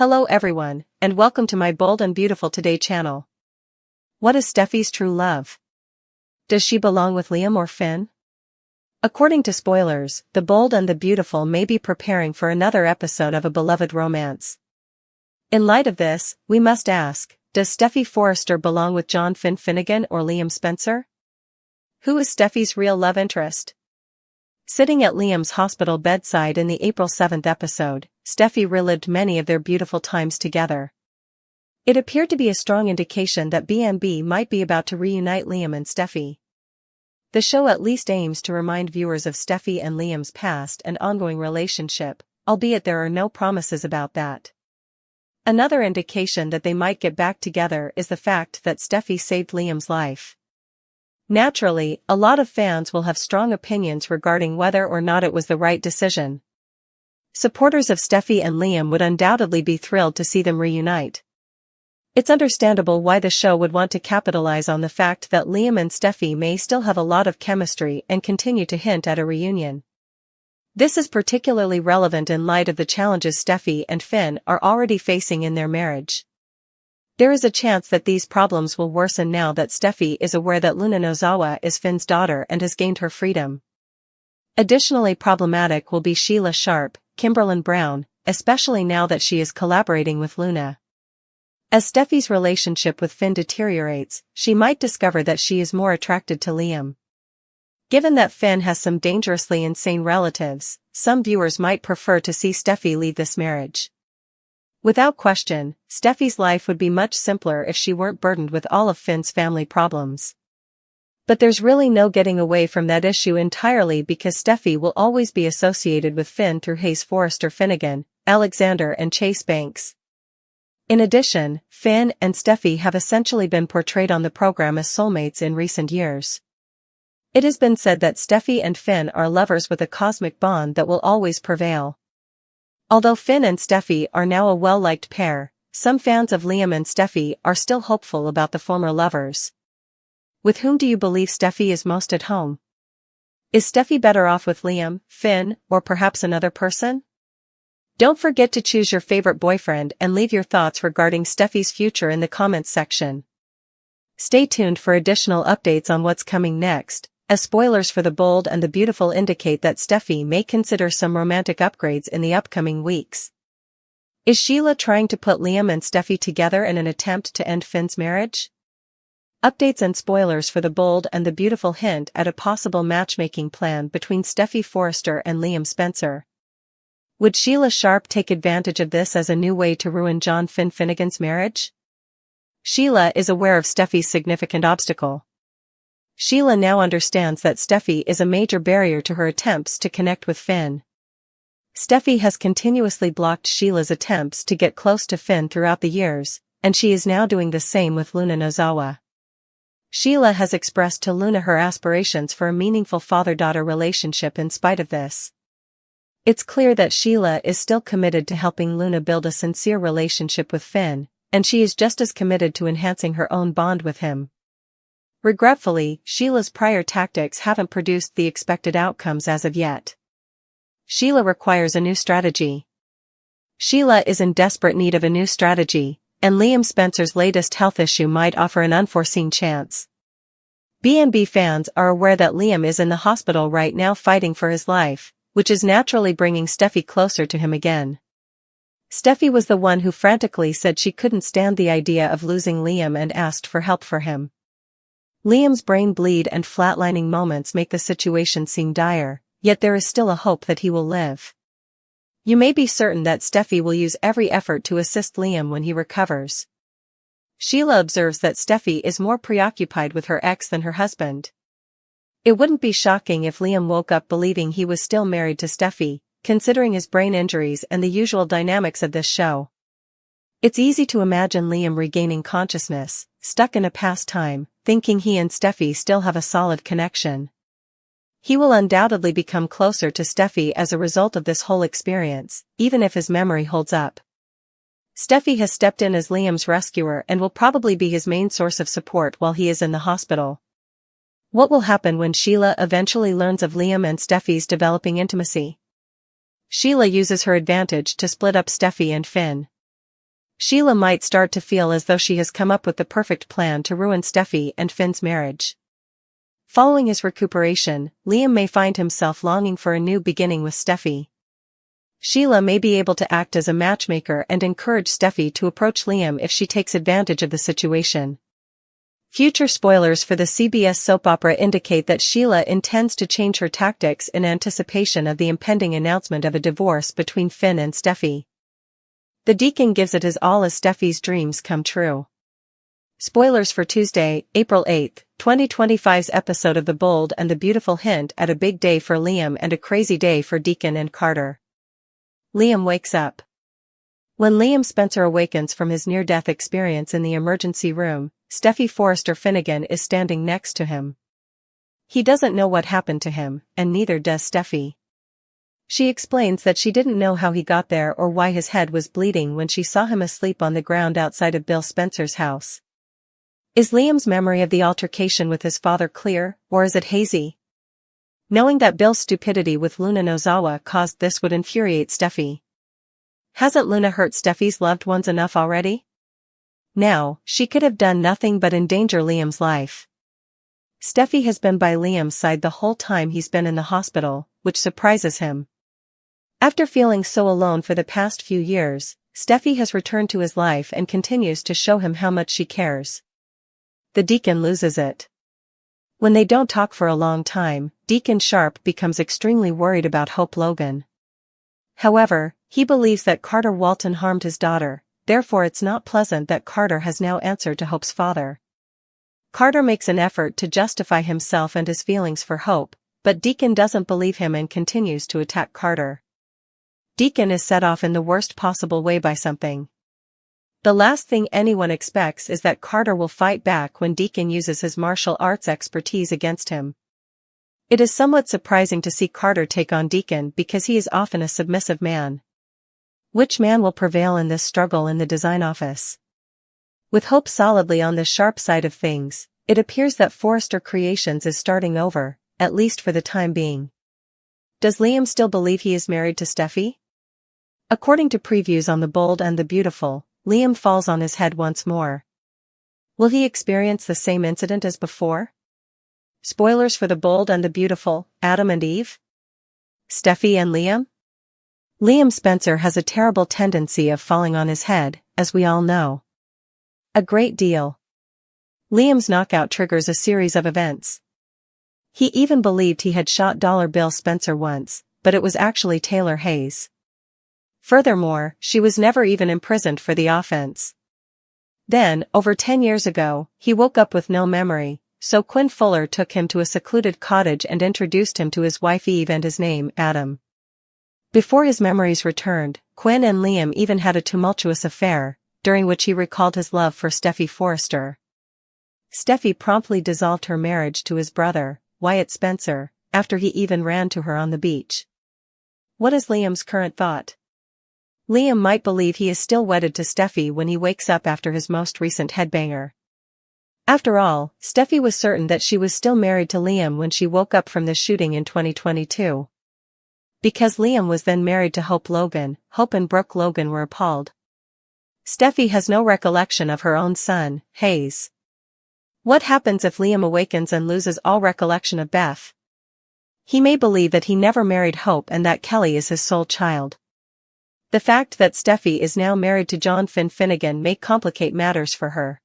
Hello everyone, and welcome to my Bold and Beautiful Today channel. What is Steffi's true love? Does she belong with Liam or Finn? According to spoilers, the Bold and the Beautiful may be preparing for another episode of a beloved romance. In light of this, we must ask, does Steffy Forrester belong with John Finn Finnegan or Liam Spencer? Who is Steffi's real love interest? Sitting at Liam's hospital bedside in the April 7th episode, Steffy relived many of their beautiful times together. It appeared to be a strong indication that B&B might be about to reunite Liam and Steffy. The show at least aims to remind viewers of Steffy and Liam's past and ongoing relationship, albeit there are no promises about that. Another indication that they might get back together is the fact that Steffy saved Liam's life. Naturally, a lot of fans will have strong opinions regarding whether or not it was the right decision. Supporters of Steffy and Liam would undoubtedly be thrilled to see them reunite. It's understandable why the show would want to capitalize on the fact that Liam and Steffy may still have a lot of chemistry and continue to hint at a reunion. This is particularly relevant in light of the challenges Steffy and Finn are already facing in their marriage. There is a chance that these problems will worsen now that Steffy is aware that Luna Nozawa is Finn's daughter and has gained her freedom. Additionally problematic will be Sheila Sharp, Kimberlyn Brown, especially now that she is collaborating with Luna. As Steffy's relationship with Finn deteriorates, she might discover that she is more attracted to Liam. Given that Finn has some dangerously insane relatives, some viewers might prefer to see Steffy leave this marriage. Without question, Steffy's life would be much simpler if she weren't burdened with all of Finn's family problems. But there's really no getting away from that issue entirely because Steffy will always be associated with Finn through Hayes Forrester Finnegan, Alexander and Chase Banks. In addition, Finn and Steffy have essentially been portrayed on the program as soulmates in recent years. It has been said that Steffy and Finn are lovers with a cosmic bond that will always prevail. Although Finn and Steffy are now a well-liked pair, some fans of Liam and Steffy are still hopeful about the former lovers. With whom do you believe Steffy is most at home? Is Steffy better off with Liam, Finn, or perhaps another person? Don't forget to choose your favorite boyfriend and leave your thoughts regarding Steffy's future in the comments section. Stay tuned for additional updates on what's coming next, as spoilers for The Bold and the Beautiful indicate that Steffy may consider some romantic upgrades in the upcoming weeks. Is Sheila trying to put Liam and Steffy together in an attempt to end Finn's marriage? Updates and spoilers for The Bold and the Beautiful hint at a possible matchmaking plan between Steffy Forrester and Liam Spencer. Would Sheila Sharp take advantage of this as a new way to ruin John Finn Finnegan's marriage? Sheila is aware of Steffy's significant obstacle. Sheila now understands that Steffy is a major barrier to her attempts to connect with Finn. Steffy has continuously blocked Sheila's attempts to get close to Finn throughout the years, and she is now doing the same with Luna Nozawa. Sheila has expressed to Luna her aspirations for a meaningful father-daughter relationship in spite of this. It's clear that Sheila is still committed to helping Luna build a sincere relationship with Finn, and she is just as committed to enhancing her own bond with him. Regretfully, Sheila's prior tactics haven't produced the expected outcomes as of yet. Sheila requires a new strategy. Sheila is in desperate need of a new strategy, and Liam Spencer's latest health issue might offer an unforeseen chance. B&B fans are aware that Liam is in the hospital right now fighting for his life, which is naturally bringing Steffy closer to him again. Steffy was the one who frantically said she couldn't stand the idea of losing Liam and asked for help for him. Liam's brain bleed and flatlining moments make the situation seem dire, yet there is still a hope that he will live. You may be certain that Steffy will use every effort to assist Liam when he recovers. Sheila observes that Steffy is more preoccupied with her ex than her husband. It wouldn't be shocking if Liam woke up believing he was still married to Steffy, considering his brain injuries and the usual dynamics of this show. It's easy to imagine Liam regaining consciousness, stuck in a past time, thinking he and Steffy still have a solid connection. He will undoubtedly become closer to Steffy as a result of this whole experience, even if his memory holds up. Steffy has stepped in as Liam's rescuer and will probably be his main source of support while he is in the hospital. What will happen when Sheila eventually learns of Liam and Steffy's developing intimacy? Sheila uses her advantage to split up Steffy and Finn. Sheila might start to feel as though she has come up with the perfect plan to ruin Steffy and Finn's marriage. Following his recuperation, Liam may find himself longing for a new beginning with Steffy. Sheila may be able to act as a matchmaker and encourage Steffy to approach Liam if she takes advantage of the situation. Future spoilers for the CBS soap opera indicate that Sheila intends to change her tactics in anticipation of the impending announcement of a divorce between Finn and Steffy. The Deacon gives it his all as Steffy's dreams come true. Spoilers for Tuesday, April 8, 2025's episode of The Bold and the Beautiful hint at a big day for Liam and a crazy day for Deacon and Carter. Liam wakes up. When Liam Spencer awakens from his near-death experience in the emergency room, Steffy Forrester Finnegan is standing next to him. He doesn't know what happened to him, and neither does Steffy. She explains that she didn't know how he got there or why his head was bleeding when she saw him asleep on the ground outside of Bill Spencer's house. Is Liam's memory of the altercation with his father clear, or is it hazy? Knowing that Bill's stupidity with Luna Nozawa caused this would infuriate Steffy. Hasn't Luna hurt Steffy's loved ones enough already? Now, she could have done nothing but endanger Liam's life. Steffy has been by Liam's side the whole time he's been in the hospital, which surprises him. After feeling so alone for the past few years, Steffy has returned to his life and continues to show him how much she cares. The Deacon loses it. When they don't talk for a long time, Deacon Sharp becomes extremely worried about Hope Logan. However, he believes that Carter Walton harmed his daughter, therefore it's not pleasant that Carter has now answered to Hope's father. Carter makes an effort to justify himself and his feelings for Hope, but Deacon doesn't believe him and continues to attack Carter. Deacon is set off in the worst possible way by something. The last thing anyone expects is that Carter will fight back when Deacon uses his martial arts expertise against him. It is somewhat surprising to see Carter take on Deacon because he is often a submissive man. Which man will prevail in this struggle in the design office? With Hope solidly on the sharp side of things, it appears that Forrester Creations is starting over, at least for the time being. Does Liam still believe he is married to Steffy? According to previews on The Bold and the Beautiful, Liam falls on his head once more. Will he experience the same incident as before? Spoilers for The Bold and the Beautiful, Adam and Eve? Steffy and Liam? Liam Spencer has a terrible tendency of falling on his head, as we all know. A great deal. Liam's knockout triggers a series of events. He even believed he had shot Dollar Bill Spencer once, but it was actually Taylor Hayes. Furthermore, she was never even imprisoned for the offense. Then, over 10 years ago, he woke up with no memory, so Quinn Fuller took him to a secluded cottage and introduced him to his wife Eve and his name, Adam. Before his memories returned, Quinn and Liam even had a tumultuous affair, during which he recalled his love for Steffy Forrester. Steffy promptly dissolved her marriage to his brother, Wyatt Spencer, after he even ran to her on the beach. What is Liam's current thought? Liam might believe he is still wedded to Steffy when he wakes up after his most recent headbanger. After all, Steffy was certain that she was still married to Liam when she woke up from the shooting in 2022. Because Liam was then married to Hope Logan, Hope and Brooke Logan were appalled. Steffy has no recollection of her own son, Hayes. What happens if Liam awakens and loses all recollection of Beth? He may believe that he never married Hope and that Kelly is his sole child. The fact that Steffy is now married to John Finn Finnegan may complicate matters for her.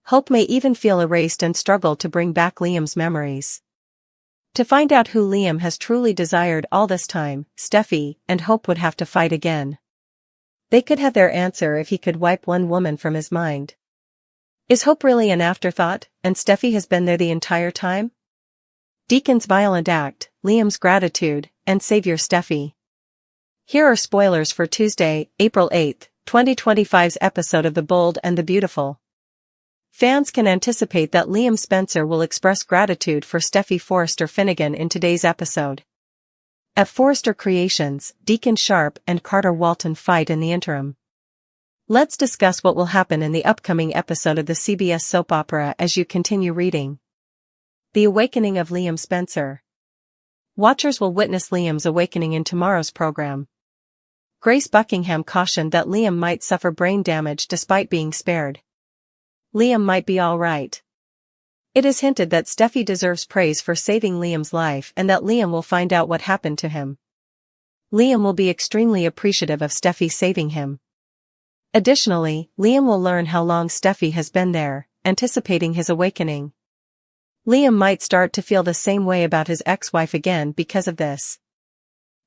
Hope may even feel erased and struggle to bring back Liam's memories. To find out who Liam has truly desired all this time, Steffy and Hope would have to fight again. They could have their answer if he could wipe one woman from his mind. Is Hope really an afterthought, and Steffy has been there the entire time? Deacon's violent act, Liam's gratitude, and Savior Steffy. Here are spoilers for Tuesday, April 8, 2025's episode of The Bold and the Beautiful. Fans can anticipate that Liam Spencer will express gratitude for Steffy Forrester Finnegan in today's episode. At Forrester Creations, Deacon Sharp and Carter Walton fight in the interim. Let's discuss what will happen in the upcoming episode of the CBS soap opera as you continue reading. The Awakening of Liam Spencer. Watchers will witness Liam's awakening in tomorrow's program. Grace Buckingham cautioned that Liam might suffer brain damage despite being spared. Liam might be all right. It is hinted that Steffy deserves praise for saving Liam's life and that Liam will find out what happened to him. Liam will be extremely appreciative of Steffy saving him. Additionally, Liam will learn how long Steffy has been there, anticipating his awakening. Liam might start to feel the same way about his ex-wife again because of this.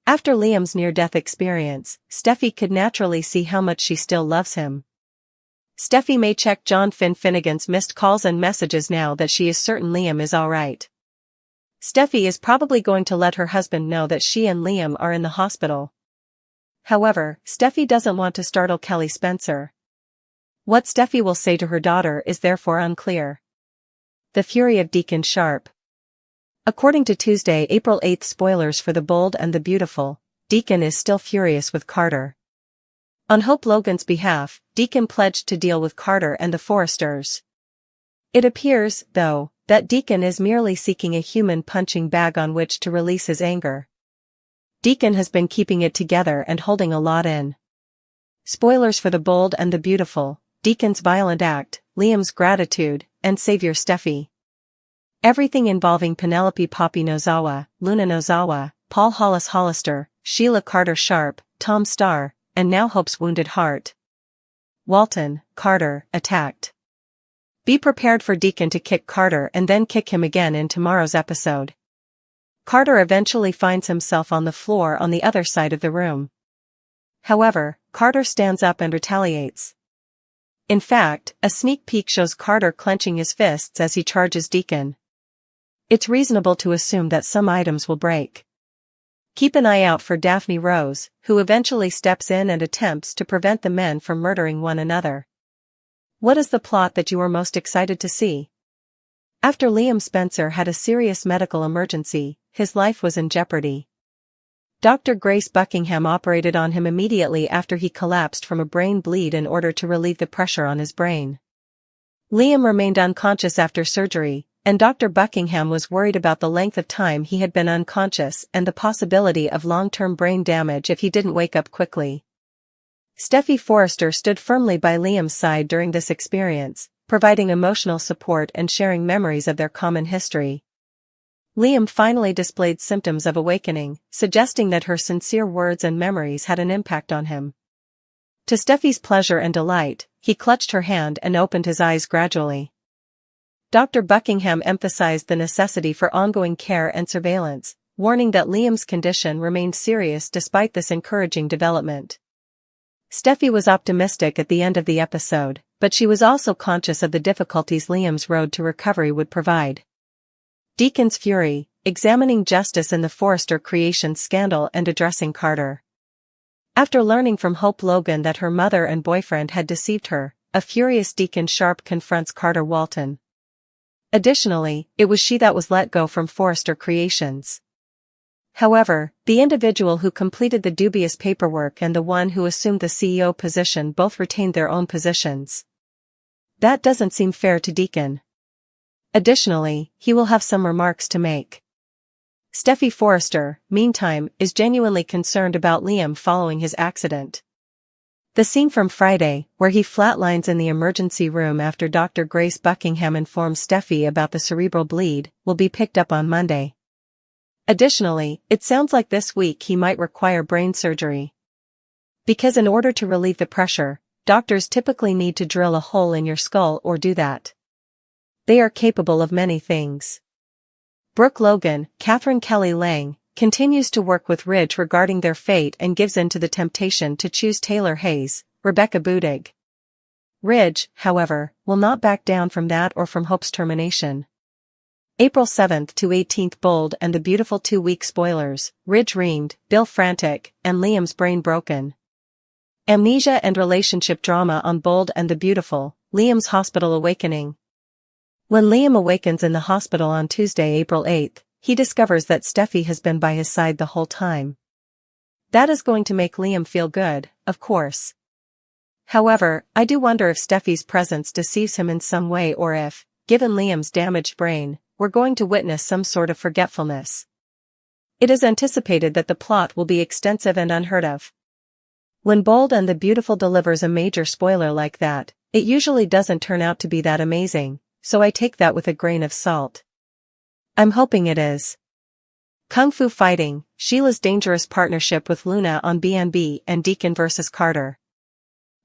After Liam's near-death experience, Steffy could naturally see how much she still loves him. Steffy may check John Finnegan's missed calls and messages now that she is certain Liam is alright. Steffy is probably going to let her husband know that she and Liam are in the hospital. However, Steffy doesn't want to startle Kelly Spencer. What Steffy will say to her daughter is therefore unclear. The fury of Deacon Sharp. According to Tuesday, April 8 spoilers for The Bold and the Beautiful, Deacon is still furious with Carter. On Hope Logan's behalf, Deacon pledged to deal with Carter and the Forresters. It appears, though, that Deacon is merely seeking a human punching bag on which to release his anger. Deacon has been keeping it together and holding a lot in. Spoilers for The Bold and the Beautiful, Deacon's violent act, Liam's gratitude, and Savior Steffy. Everything involving Penelope Poppy Nozawa, Luna Nozawa, Paul Hollis Hollister, Sheila Carter Sharp, Tom Starr, and now Hope's wounded heart. Walton, Carter, attacked. Be prepared for Deacon to kick Carter and then kick him again in tomorrow's episode. Carter eventually finds himself on the floor on the other side of the room. However, Carter stands up and retaliates. In fact, a sneak peek shows Carter clenching his fists as he charges Deacon. It's reasonable to assume that some items will break. Keep an eye out for Daphne Rose, who eventually steps in and attempts to prevent the men from murdering one another. What is the plot that you are most excited to see? After Liam Spencer had a serious medical emergency, his life was in jeopardy. Dr. Grace Buckingham operated on him immediately after he collapsed from a brain bleed in order to relieve the pressure on his brain. Liam remained unconscious after surgery, and Dr. Buckingham was worried about the length of time he had been unconscious and the possibility of long-term brain damage if he didn't wake up quickly. Steffy Forrester stood firmly by Liam's side during this experience, providing emotional support and sharing memories of their common history. Liam finally displayed symptoms of awakening, suggesting that her sincere words and memories had an impact on him. To Steffy's pleasure and delight, he clutched her hand and opened his eyes gradually. Dr. Buckingham emphasized the necessity for ongoing care and surveillance, warning that Liam's condition remained serious despite this encouraging development. Steffy was optimistic at the end of the episode, but she was also conscious of the difficulties Liam's road to recovery would provide. Deacon's fury, examining justice in the Forrester creation scandal and addressing Carter. After learning from Hope Logan that her mother and boyfriend had deceived her, a furious Deacon Sharp confronts Carter Walton. Additionally, it was she that was let go from Forrester Creations. However, the individual who completed the dubious paperwork and the one who assumed the CEO position both retained their own positions. That doesn't seem fair to Deacon. Additionally, he will have some remarks to make. Steffy Forrester, meantime, is genuinely concerned about Liam following his accident. The scene from Friday, where he flatlines in the emergency room after Dr. Grace Buckingham informs Steffy about the cerebral bleed, will be picked up on Monday. Additionally, it sounds like this week he might require brain surgery. Because in order to relieve the pressure, doctors typically need to drill a hole in your skull or do that. They are capable of many things. Brooke Logan, Catherine Kelly Lang, continues to work with Ridge regarding their fate and gives in to the temptation to choose Taylor Hayes, Rebecca Budig. Ridge, however, will not back down from that or from Hope's termination. April 7th to 18th Bold and the Beautiful 2-week spoilers, Ridge reamed, Bill frantic, and Liam's brain broken. Amnesia and relationship drama on Bold and the Beautiful, Liam's hospital awakening. When Liam awakens in the hospital on Tuesday, April 8th, he discovers that Steffy has been by his side the whole time. That is going to make Liam feel good, of course. However, I do wonder if Steffy's presence deceives him in some way or if, given Liam's damaged brain, we're going to witness some sort of forgetfulness. It is anticipated that the plot will be extensive and unheard of. When Bold and the Beautiful delivers a major spoiler like that, it usually doesn't turn out to be that amazing, so I take that with a grain of salt. I'm hoping it is. Kung Fu Fighting, Sheila's dangerous partnership with Luna on BNB and Deacon vs. Carter.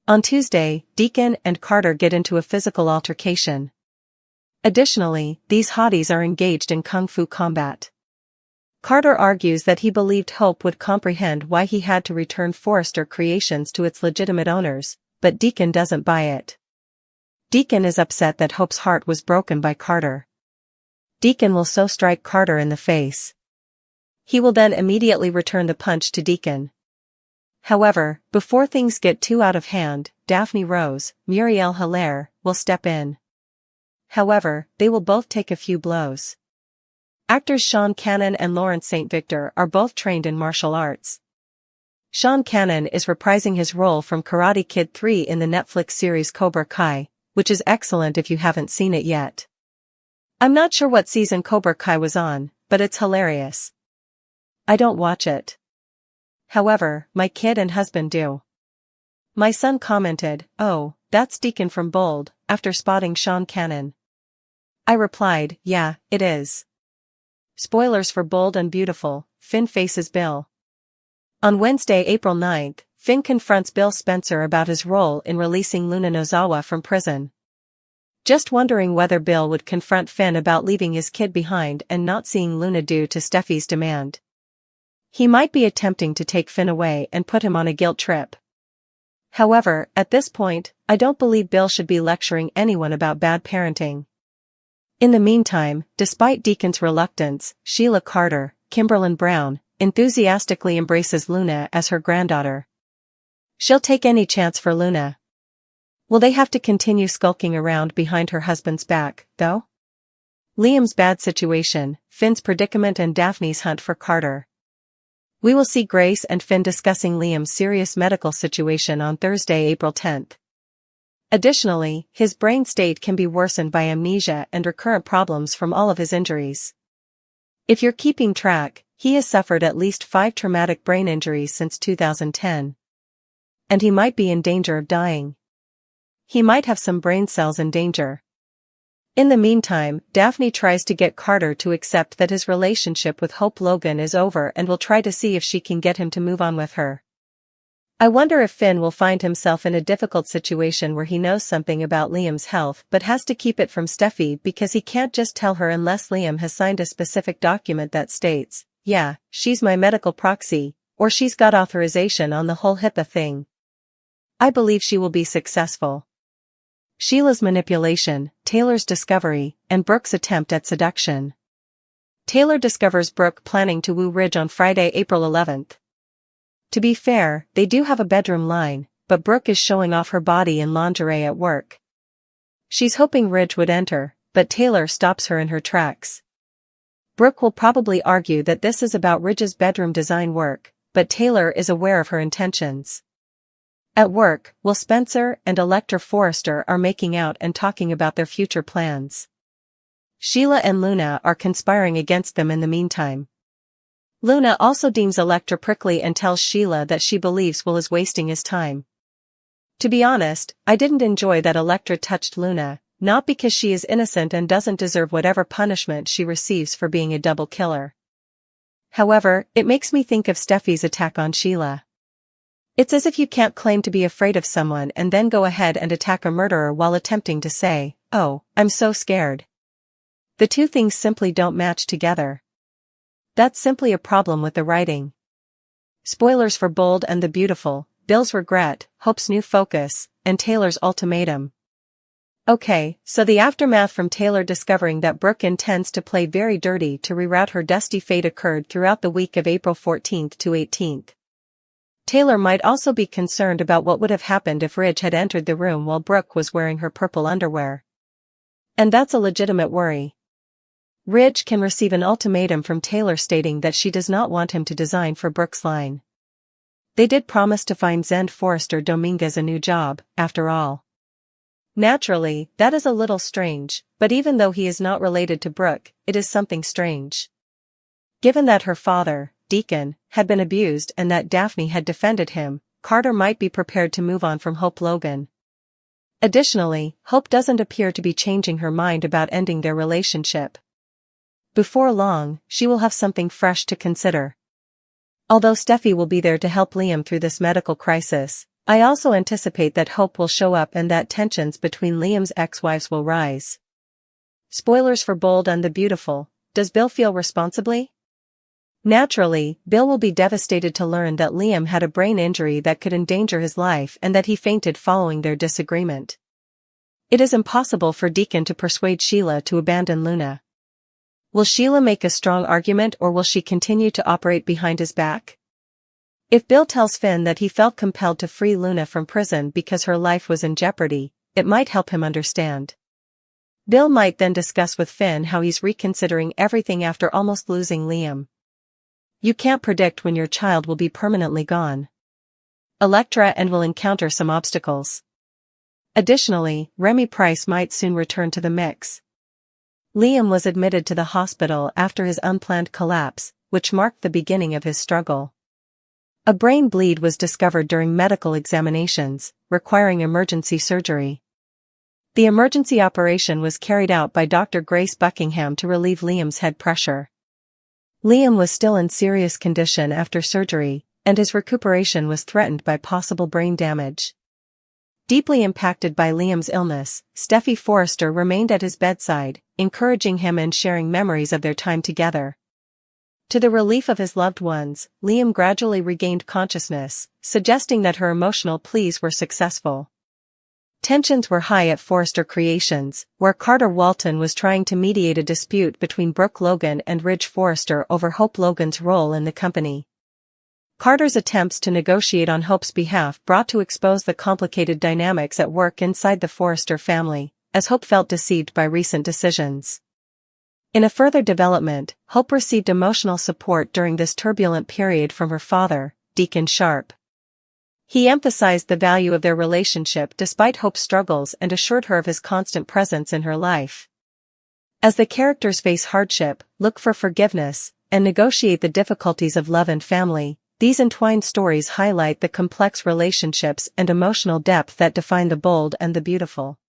On Tuesday, Deacon and Carter get into a physical altercation. Additionally, these hotties are engaged in kung fu combat. Carter argues that he believed Hope would comprehend why he had to return Forrester Creations to its legitimate owners, but Deacon doesn't buy it. Deacon is upset that Hope's heart was broken by Carter. Deacon will so strike Carter in the face. He will then immediately return the punch to Deacon. However, before things get too out of hand, Daphne Rose, Muriel Hilaire, will step in. However, they will both take a few blows. Actors Sean Cannon and Lawrence St. Victor are both trained in martial arts. Sean Cannon is reprising his role from Karate Kid 3 in the Netflix series Cobra Kai, which is excellent if you haven't seen it yet. I'm not sure what season Cobra Kai was on, but it's hilarious. I don't watch it. However, my kid and husband do. My son commented, "Oh, that's Deacon from Bold," after spotting Sean Cannon. I replied, "Yeah, it is." Spoilers for Bold and Beautiful, Finn faces Bill. On Wednesday, April 9th, Finn confronts Bill Spencer about his role in releasing Luna Nozawa from prison. Just wondering whether Bill would confront Finn about leaving his kid behind and not seeing Luna due to Steffy's demand. He might be attempting to take Finn away and put him on a guilt trip. However, at this point, I don't believe Bill should be lecturing anyone about bad parenting. In the meantime, despite Deacon's reluctance, Sheila Carter, Kimberlyn Brown, enthusiastically embraces Luna as her granddaughter. She'll take any chance for Luna. Will they have to continue skulking around behind her husband's back, though? Liam's bad situation, Finn's predicament and Daphne's hunt for Carter. We will see Grace and Finn discussing Liam's serious medical situation on Thursday, April 10th. Additionally, his brain state can be worsened by amnesia and recurrent problems from all of his injuries. If you're keeping track, he has suffered at least 5 traumatic brain injuries since 2010. And he might be in danger of dying. He might have some brain cells in danger. In the meantime, Daphne tries to get Carter to accept that his relationship with Hope Logan is over and will try to see if she can get him to move on with her. I wonder if Finn will find himself in a difficult situation where he knows something about Liam's health but has to keep it from Steffy because he can't just tell her unless Liam has signed a specific document that states, "Yeah, she's my medical proxy," or she's got authorization on the whole HIPAA thing. I believe she will be successful. Sheila's manipulation, Taylor's discovery, and Brooke's attempt at seduction. Taylor discovers Brooke planning to woo Ridge on Friday, April 11th. To be fair, they do have a bedroom line, but Brooke is showing off her body in lingerie at work. She's hoping Ridge would enter, but Taylor stops her in her tracks. Brooke will probably argue that this is about Ridge's bedroom design work, but Taylor is aware of her intentions. At work, Will Spencer and Electra Forrester are making out and talking about their future plans. Sheila and Luna are conspiring against them in the meantime. Luna also deems Electra prickly and tells Sheila that she believes Will is wasting his time. To be honest, I didn't enjoy that Electra touched Luna, not because she is innocent and doesn't deserve whatever punishment she receives for being a double killer. However, it makes me think of Steffy's attack on Sheila. It's as if you can't claim to be afraid of someone and then go ahead and attack a murderer while attempting to say, "Oh, I'm so scared." The two things simply don't match together. That's simply a problem with the writing. Spoilers for Bold and the Beautiful, Bill's regret, Hope's new focus, and Taylor's ultimatum. Okay, so the aftermath from Taylor discovering that Brooke intends to play very dirty to reroute her dusty fate occurred throughout the week of April 14th to 18th. Taylor might also be concerned about what would have happened if Ridge had entered the room while Brooke was wearing her purple underwear. And that's a legitimate worry. Ridge can receive an ultimatum from Taylor stating that she does not want him to design for Brooke's line. They did promise to find Zend Forrester Dominguez a new job, after all. Naturally, that is a little strange, but even though he is not related to Brooke, it is something strange. Given that her father, Deacon, had been abused and that Daphne had defended him, Carter might be prepared to move on from Hope Logan. Additionally, Hope doesn't appear to be changing her mind about ending their relationship. Before long, she will have something fresh to consider. Although Steffy will be there to help Liam through this medical crisis, I also anticipate that Hope will show up and that tensions between Liam's ex-wives will rise. Spoilers for Bold and the Beautiful. Does Bill feel responsibly? Naturally, Bill will be devastated to learn that Liam had a brain injury that could endanger his life and that he fainted following their disagreement. It is impossible for Deacon to persuade Sheila to abandon Luna. Will Sheila make a strong argument or will she continue to operate behind his back? If Bill tells Finn that he felt compelled to free Luna from prison because her life was in jeopardy, it might help him understand. Bill might then discuss with Finn how he's reconsidering everything after almost losing Liam. You can't predict when your child will be permanently gone. Elektra and will encounter some obstacles. Additionally, Remy Price might soon return to the mix. Liam was admitted to the hospital after his unplanned collapse, which marked the beginning of his struggle. A brain bleed was discovered during medical examinations, requiring emergency surgery. The emergency operation was carried out by Dr. Grace Buckingham to relieve Liam's head pressure. Liam was still in serious condition after surgery, and his recuperation was threatened by possible brain damage. Deeply impacted by Liam's illness, Steffy Forrester remained at his bedside, encouraging him and sharing memories of their time together. To the relief of his loved ones, Liam gradually regained consciousness, suggesting that her emotional pleas were successful. Tensions were high at Forrester Creations, where Carter Walton was trying to mediate a dispute between Brooke Logan and Ridge Forrester over Hope Logan's role in the company. Carter's attempts to negotiate on Hope's behalf brought to expose the complicated dynamics at work inside the Forrester family, as Hope felt deceived by recent decisions. In a further development, Hope received emotional support during this turbulent period from her father, Deacon Sharp. He emphasized the value of their relationship despite Hope's struggles and assured her of his constant presence in her life. As the characters face hardship, look for forgiveness, and negotiate the difficulties of love and family, these entwined stories highlight the complex relationships and emotional depth that define the Bold and the Beautiful.